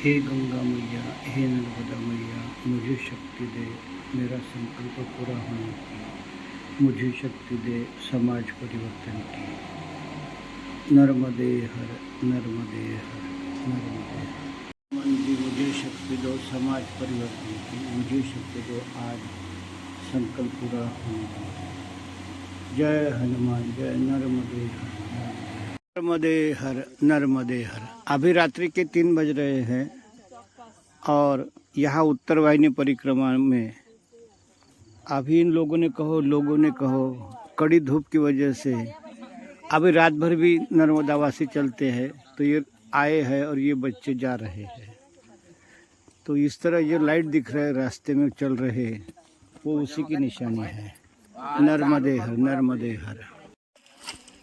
हे गंगा मैया, हे नर्मदा मैया, मुझे शक्ति दे मेरा संकल्प पूरा होने की, मुझे शक्ति दे समाज परिवर्तन की। नर्मदे हर, नर्मदे हर, नर्मदे हर। हनुमान जी मुझे शक्ति दो समाज परिवर्तन की, मुझे शक्ति दो आज संकल्प पूरा होने की। जय हनुमान, जय नर्मदे हर, नर्मदे हर, नर्मदे हर। अभी रात्रि के 3 बज रहे हैं और यहाँ उत्तर वाहिनी परिक्रमा में अभी इन लोगों ने कहो कड़ी धूप की वजह से अभी रात भर भी नर्मदावासी चलते हैं, तो ये आए हैं और ये बच्चे जा रहे हैं। तो इस तरह ये लाइट दिख रहा है रास्ते में चल रहे, वो उसी की निशानी है। नर्मदे हर, नर्मदे हर।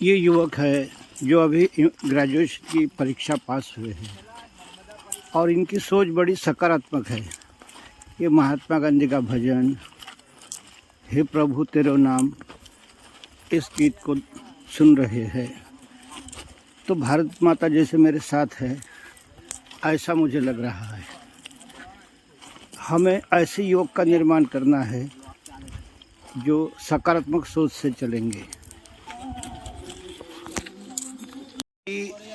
ये युवक है जो अभी ग्रेजुएशन की परीक्षा पास हुए हैं और इनकी सोच बड़ी सकारात्मक है। ये महात्मा गांधी का भजन, हे प्रभु तेरो नाम, इस गीत को सुन रहे हैं। तो भारत माता जैसे मेरे साथ है ऐसा मुझे लग रहा है। हमें ऐसे योग का निर्माण करना है जो सकारात्मक सोच से चलेंगे।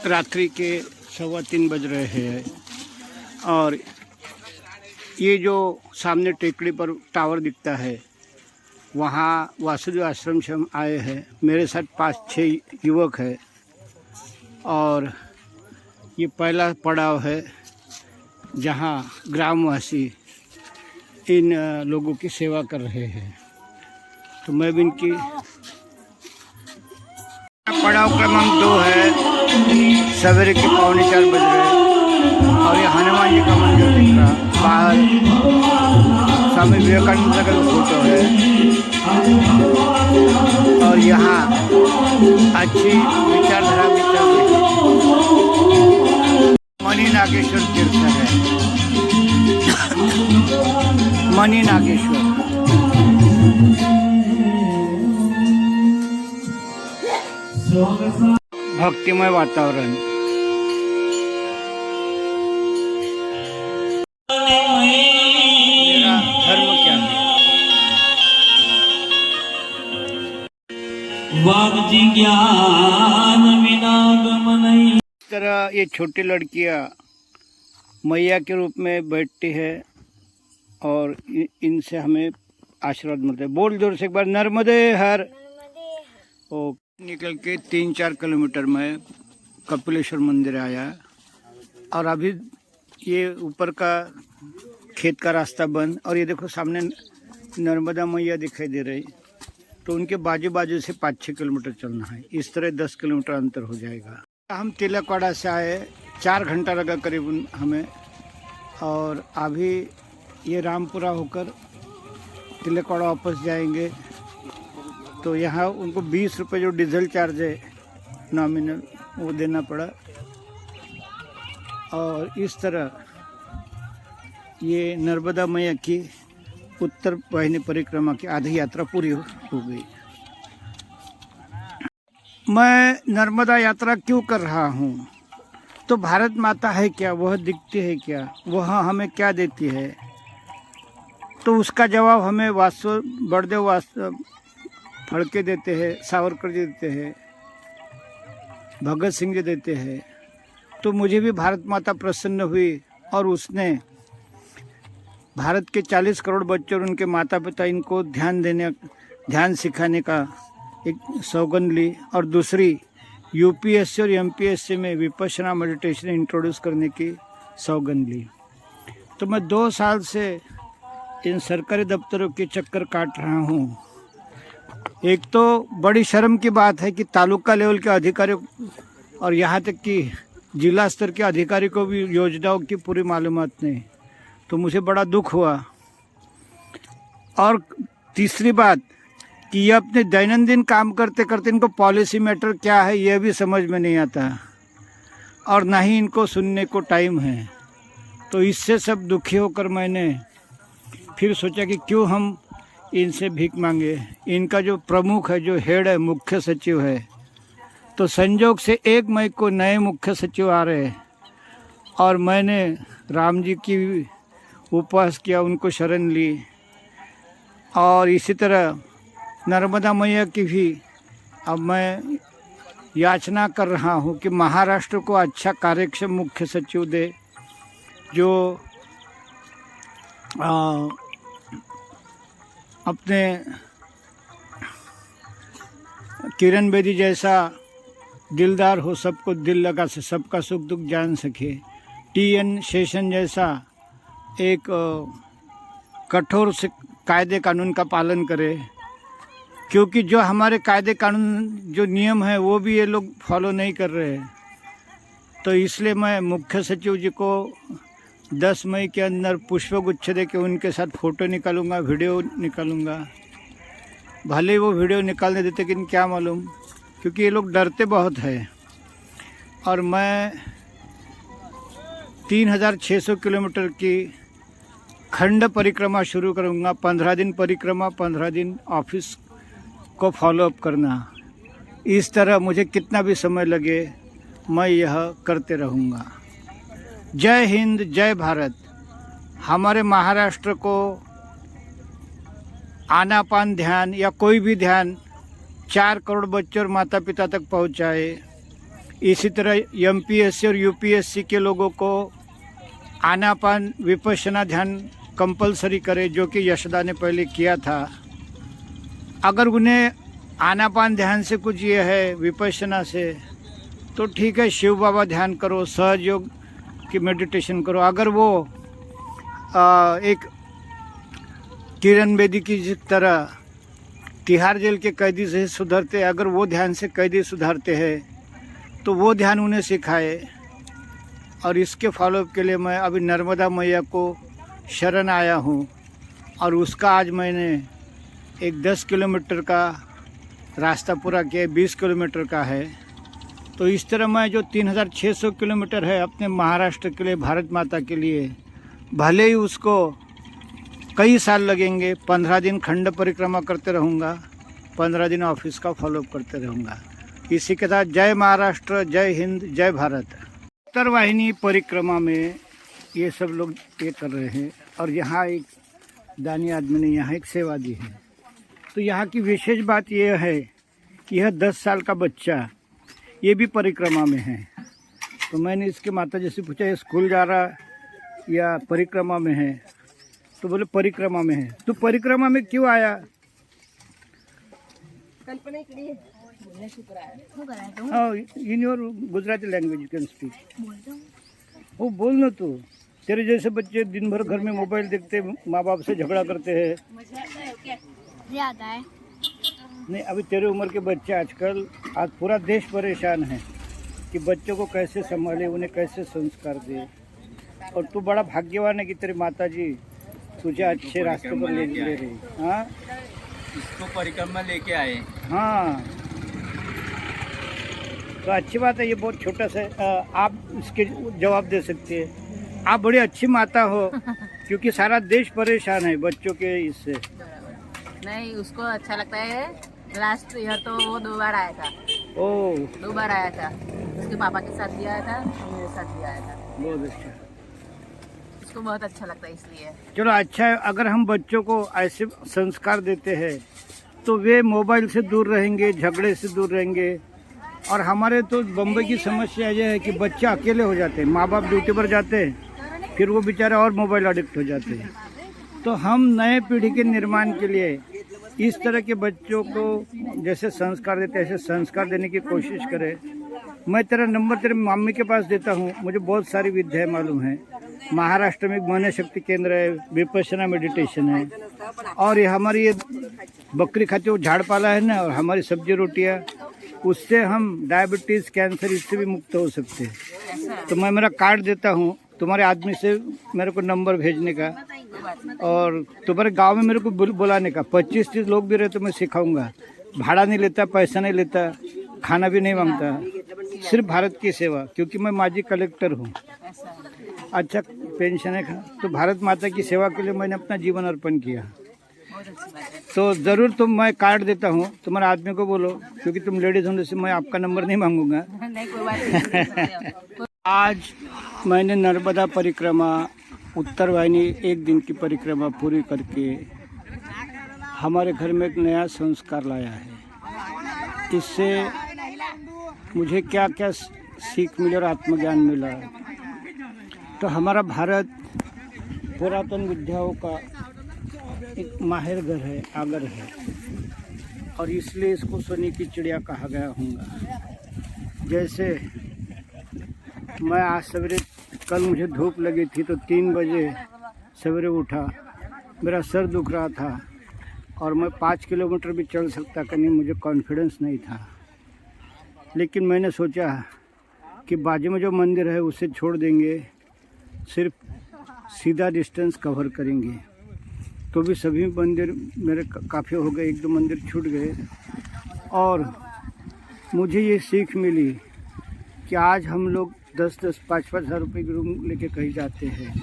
रात्रि के 3:15 बज रहे हैं और ये जो सामने टेकड़ी पर टावर दिखता है, वहाँ वासुदेव आश्रम से हम आए हैं। मेरे साथ 5-6 युवक हैं और ये पहला पड़ाव है जहाँ ग्रामवासी इन लोगों की सेवा कर रहे हैं। तो मैं भी इनकी पड़ाव क्रमांक 2 है। सवेरे के 3:45 बज रहे और ये हनुमान जी का मंदिर दिख रहा। बाहर स्वामी विवेकानंद का फोटो है और यहाँ अच्छी विचारधारा भी चल रही है। मणि नागेश्वर तीर्थ है, मणि नागेश्वर। भक्तिमय वातावरण। मेरा धर्म क्या है? वाग्जी ज्ञान विनागम नहीं। इस तरह ये छोटी लड़कियां मैया के रूप में बैठती है और इनसे हमें आशीर्वाद मिलता है। बोल जोर से एक बार, नर्मदे हर। ओ निकल के 3-4 किलोमीटर में कपिलेश्वर मंदिर आया और अभी ये ऊपर का खेत का रास्ता बंद और ये देखो सामने नर्मदा मैया दिखाई दे रही। तो उनके बाजू बाजू से 5-6 किलोमीटर चलना है। इस तरह 10 किलोमीटर अंतर हो जाएगा। हम तिलकवाड़ा से आए, 4 घंटा लगा करीबन हमें और अभी ये रामपुरा होकर तिलकवाड़ा वापस जाएंगे। तो यहाँ उनको 20 रुपये जो डीजल चार्ज है नॉमिनल वो देना पड़ा। और इस तरह ये नर्मदा मैया की उत्तर वाहिनी परिक्रमा की आधी यात्रा पूरी हो गई। मैं नर्मदा यात्रा क्यों कर रहा हूँ? तो भारत माता है क्या, वह दिखती है क्या, वह हमें क्या देती है? तो उसका जवाब हमें बड़देव फड़के देते हैं, सावरकर जी देते हैं, भगत सिंह जी देते हैं। तो मुझे भी भारत माता प्रसन्न हुई और उसने भारत के 40 करोड़ बच्चे और उनके माता पिता इनको ध्यान सिखाने का एक सौगंध ली। और दूसरी यूपीएससी और एमपीएससी में विपश्यना मेडिटेशन इंट्रोड्यूस करने की सौगंध ली। तो मैं 2 साल से इन सरकारी दफ्तरों के चक्कर काट रहा हूँ। एक तो बड़ी शर्म की बात है कि तालुका लेवल के अधिकारियों और यहाँ तक कि जिला स्तर के अधिकारी को भी योजनाओं की पूरी मालूमात नहीं। तो मुझे बड़ा दुख हुआ। और तीसरी बात कि ये अपने दैनंदिन काम करते करते इनको पॉलिसी मैटर क्या है ये भी समझ में नहीं आता और ना ही इनको सुनने को टाइम है। तो इससे सब दुखी होकर मैंने फिर सोचा कि क्यों हम इनसे भीख मांगे। इनका जो प्रमुख है, जो हेड है, मुख्य सचिव है, तो संजोग से 1 मई को नए मुख्य सचिव आ रहे और मैंने राम जी की उपवास किया, उनको शरण ली। और इसी तरह नर्मदा मैया की भी अब मैं याचना कर रहा हूँ कि महाराष्ट्र को अच्छा कार्यक्षम मुख्य सचिव दे, जो अपने किरण बेदी जैसा दिलदार हो, सबको दिल लगा से सबका सुख दुख जान सके। TN शेषन जैसा एक कठोर से कायदे कानून का पालन करे, क्योंकि जो हमारे कायदे कानून जो नियम है वो भी ये लोग फॉलो नहीं कर रहे हैं। तो इसलिए मैं मुख्य सचिव जी को 10 मई के अंदर पुष्पगुच्छ दे के उनके साथ फ़ोटो निकालूंगा, वीडियो निकालूंगा। भले ही वो वीडियो निकालने देते, लेकिन क्या मालूम, क्योंकि ये लोग डरते बहुत है। और मैं 3600 किलोमीटर की खंड परिक्रमा शुरू करूंगा। 15 दिन परिक्रमा, 15 दिन ऑफिस को फॉलोअप करना। इस तरह मुझे कितना भी समय लगे मैं यह करते रहूँगा। जय हिंद, जय भारत। हमारे महाराष्ट्र को आनापान ध्यान या कोई भी ध्यान 4 करोड़ बच्चों और माता पिता तक पहुँचाए। इसी तरह MPSC और UPSC के लोगों को आनापान विपश्यना ध्यान कंपलसरी करे, जो कि यशोदा ने पहले किया था। अगर उन्हें आनापान ध्यान से कुछ ये है विपश्यना से, तो ठीक है, शिव बाबा ध्यान करो, सहयोग की मेडिटेशन करो। अगर वो एक किरण बेदी की जिस तरह तिहाड़ जेल के कैदी से सुधरते, अगर वो ध्यान से कैदी सुधारते हैं तो वो ध्यान उन्हें सिखाए। और इसके फॉलोअप के लिए मैं अभी नर्मदा मैया को शरण आया हूँ, और उसका आज मैंने एक 10 किलोमीटर का रास्ता पूरा किया, 20 किलोमीटर का है। तो इस तरह मैं जो 3600 किलोमीटर है अपने महाराष्ट्र के लिए, भारत माता के लिए, भले ही उसको कई साल लगेंगे, 15 दिन खंड परिक्रमा करते रहूँगा, 15 दिन ऑफिस का फॉलोअप करते रहूँगा। इसी के साथ जय महाराष्ट्र, जय हिंद, जय भारत। उत्तरवाहिनी परिक्रमा में ये सब लोग ये कर रहे हैं, और यहाँ एक दानी आदमी ने यहाँ एक सेवा दी है। तो यहाँ की विशेष बात यह है कि यह 10 साल का बच्चा ये भी परिक्रमा में है। तो मैंने इसके माता जी से पूछा, ये स्कूल जा रहा या परिक्रमा में है? तो बोले परिक्रमा में है। तो परिक्रमा में क्यों आया? कल्पना के लिए in your Gujarati language you can speak. वो बोल ना तू। तेरे जैसे बच्चे दिन भर घर में मोबाइल देखते, माँ बाप से झगड़ा करते हैं। आता है नहीं, अभी तेरे उम्र के बच्चे आजकल, आज पूरा देश परेशान है कि बच्चों को कैसे संभाले, उन्हें कैसे संस्कार दे। और तू बड़ा भाग्यवान है कि तेरी माता जी तुझे अच्छे रास्ते पर ले रही। हाँ, इसको परिक्रमा लेके आए। हाँ, तो अच्छी बात है। ये बहुत छोटा सा आप इसके जवाब दे सकते हैं। आप बड़ी अच्छी माता हो, क्योंकि सारा देश परेशान है बच्चों के इससे। नहीं, उसको अच्छा लगता है। लास्ट ईयर तो वो 2 बार आया था। ओह, 2 बार आया था। उसके पापा के साथ भी आया था, मेरे साथ भी आया था। बहुत अच्छा। उसको बहुत अच्छा लगता है इसलिए। चलो अच्छा है, अगर हम बच्चों को ऐसे संस्कार देते हैं तो वे मोबाइल से दूर रहेंगे, झगड़े से दूर रहेंगे। और हमारे तो बम्बई की समस्या यह है कि बच्चे अकेले हो जाते हैं, माँ बाप ड्यूटी पर जाते हैं, फिर वो बेचारे और मोबाइल एडिक्ट हो जाते हैं। तो हम नए पीढ़ी के निर्माण के लिए इस तरह के बच्चों को जैसे संस्कार देते हैं, ऐसे संस्कार देने की कोशिश करें। मैं तेरा नंबर तेरे मम्मी के पास देता हूँ। मुझे बहुत सारी विद्याएं मालूम है। महाराष्ट्र में मन शक्ति केंद्र है, विपश्यना मेडिटेशन है, और ये हमारी ये बकरी खाती वो झाड़पाला है ना, और हमारी सब्जी रोटियाँ, उससे हम डायबिटीज़, कैंसर, इससे भी मुक्त हो सकते हैं। तो मैं मेरा कार्ड देता हूँ तुम्हारे आदमी से, मेरे को नंबर भेजने का, और तुम्हारे गांव में मेरे को बुलाने का। 25-30 लोग भी रहे तो मैं सिखाऊंगा। भाड़ा नहीं लेता, पैसा नहीं लेता, खाना भी नहीं मांगता, सिर्फ भारत की सेवा, क्योंकि मैं माजी कलेक्टर हूँ। अच्छा पेंशन है। तो भारत माता की सेवा के लिए मैंने अपना जीवन अर्पण किया। तो ज़रूर मैं कार्ड देता हूँ, तुम्हारे आदमी को बोलो, क्योंकि तुम लेडीज होने से मैं आपका नंबर नहीं मांगूंगा। नहीं, कोई बात नहीं। आज मैंने नर्मदा परिक्रमा उत्तर वाहिनी 1 दिन की परिक्रमा पूरी करके हमारे घर में एक नया संस्कार लाया है। इससे मुझे क्या क्या सीख मिली और आत्मज्ञान मिला। तो हमारा भारत पुरातन विद्याओं का एक माहिर घर है, आगर है, और इसलिए इसको सोने की चिड़िया कहा गया होगा। जैसे मैं आज सवेरे, कल मुझे धूप लगी थी तो 3 बजे सवेरे उठा, मेरा सर दुख रहा था और मैं 5 किलोमीटर भी चल सकता कि नहीं, मुझे कॉन्फिडेंस नहीं था। लेकिन मैंने सोचा कि बाजू में जो मंदिर है उसे छोड़ देंगे, सिर्फ सीधा डिस्टेंस कवर करेंगे। तो भी सभी मंदिर मेरे काफ़ी हो गए, 1-2 मंदिर छूट गए। और मुझे ये सीख मिली कि आज हम लोग 10-10, 5-5 हज़ार रुपये की रूम लेके कहीं जाते हैं।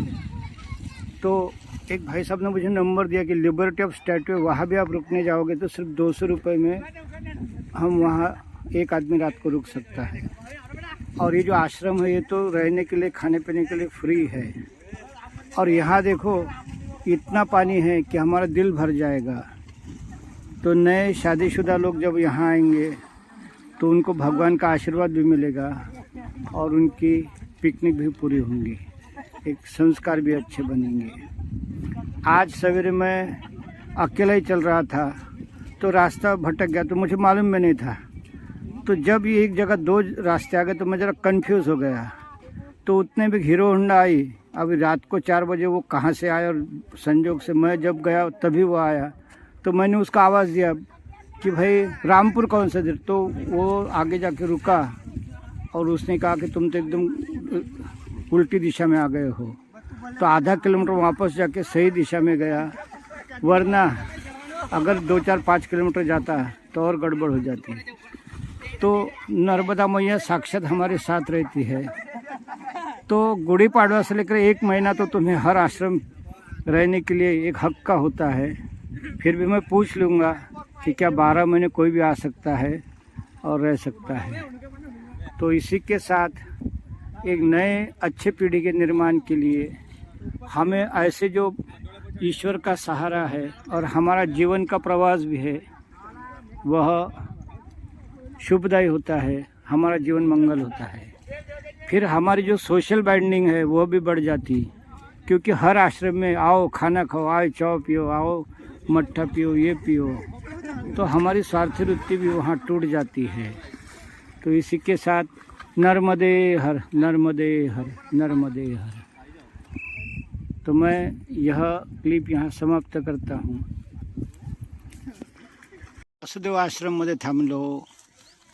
तो एक भाई साहब ने मुझे नंबर दिया कि लिबर्टी ऑफ स्टैट्यू, वहाँ भी आप रुकने जाओगे तो सिर्फ 200 रुपये में हम वहाँ एक आदमी रात को रुक सकता है। और ये जो आश्रम है ये तो रहने के लिए, खाने पीने के लिए फ्री है। और यहाँ देखो इतना पानी है कि हमारा दिल भर जाएगा। तो नए शादीशुदा लोग जब यहाँ आएंगे तो उनको भगवान का आशीर्वाद भी मिलेगा और उनकी पिकनिक भी पूरी होंगी, एक संस्कार भी अच्छे बनेंगे। आज सवेरे मैं अकेला ही चल रहा था तो रास्ता भटक गया, तो मुझे मालूम भी नहीं था। तो जब ये एक जगह 2 रास्ते आ गए तो मैं ज़रा कंफ्यूज हो गया। तो उतने भी हीरो होंडा आई। अभी रात को 4 बजे वो कहाँ से आया, और संजोग से मैं जब गया तभी वो आया। तो मैंने उसका आवाज़ दिया कि भाई रामपुर कौन सा देर। तो वो आगे जाके रुका और उसने कहा कि तुम तो एकदम उल्टी दिशा में आ गए हो। तो आधा किलोमीटर वापस जाके सही दिशा में गया, वरना अगर 2-4-5 किलोमीटर जाता तो और गड़बड़ हो जाती। तो नर्मदा मैया साक्षात हमारे साथ रहती है। तो गुड़ी पाड़वा से लेकर 1 महीना तो तुम्हें हर आश्रम रहने के लिए एक हक का होता है। फिर भी मैं पूछ लूँगा कि क्या 12 महीने कोई भी आ सकता है और रह सकता है। तो इसी के साथ एक नए अच्छे पीढ़ी के निर्माण के लिए हमें ऐसे जो ईश्वर का सहारा है और हमारा जीवन का प्रवास भी है, वह शुभदायी होता है, हमारा जीवन मंगल होता है। फिर हमारी जो सोशल बाइंडिंग है वो भी बढ़ जाती, क्योंकि हर आश्रम में आओ खाना खाओ, आओ चाय पियो, आओ मट्ठा पियो, ये पियो, तो हमारी स्वार्थी वृत्ति भी वहाँ टूट जाती है। तो इसी के साथ नर्मदे हर, नर्मदे हर, नर्मदे हर। तो मैं यह क्लिप यहाँ समाप्त करता हूँ। वासुदेव आश्रममध्ये थांबलो,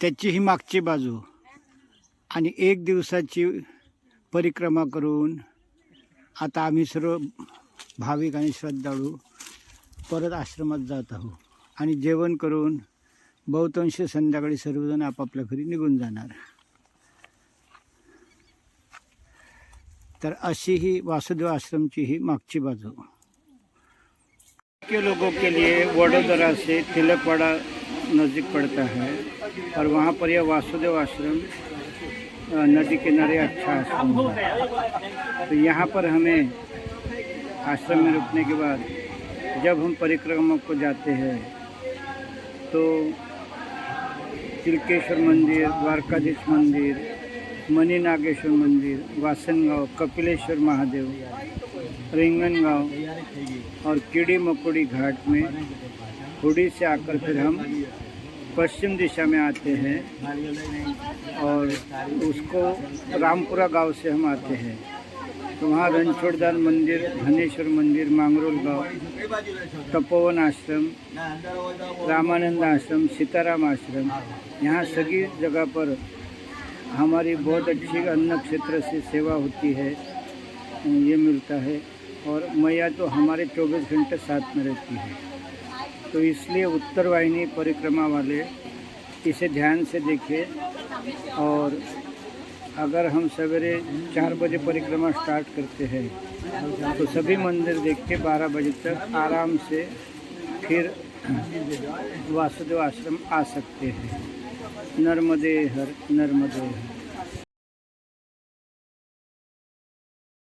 त्याची ही मागची बाजू आणि 1 दिवसाची परिक्रमा करून आता आम्ही सर्व भाविक आणि श्रद्धाळू परत आश्रमात जात आहोत आणि जेवण करून बहुतांशी संध्याकाळी सर्वजण आपापल्या घरी निघून जाणार। तर अशी ही वासुदेव आश्रम की ही मागची बाजू। के लोगों के लिए वडोदरा से तिलकवाड़ा नज़दीक पड़ता है और वहाँ पर यह वासुदेव आश्रम नदी किनारे अच्छा आश्रम है। तो यहाँ पर हमें आश्रम में रुकने के बाद जब हम परिक्रमा को जाते हैं तो तिलकेश्वर मंदिर, द्वारकाधीश मंदिर, मणिनागेश्वर मंदिर, वासनगांव, कपिलेश्वर महादेव, रिंगनगांव और कीड़ी मकोड़ी घाट में हुडी से आकर फिर हम पश्चिम दिशा में आते हैं और उसको रामपुरा गांव से हम आते हैं। तो वहाँ रणछोड़दान मंदिर, धनेश्वर मंदिर, मांगरोल गांव, तपोवन आश्रम, रामानंद आश्रम, सीताराम आश्रम, यहाँ सभी जगह पर हमारी बहुत अच्छी अन्न क्षेत्र से सेवा होती है, ये मिलता है। और मैया तो हमारे 24 घंटे साथ में रहती है। तो इसलिए उत्तर वाहिनी परिक्रमा वाले इसे ध्यान से देखें। और अगर हम सवेरे 4 बजे परिक्रमा स्टार्ट करते हैं तो सभी मंदिर देख के 12 बजे तक आराम से फिर वासुदेव आश्रम आ सकते हैं। नर्मदे हर, नर्मदे हर।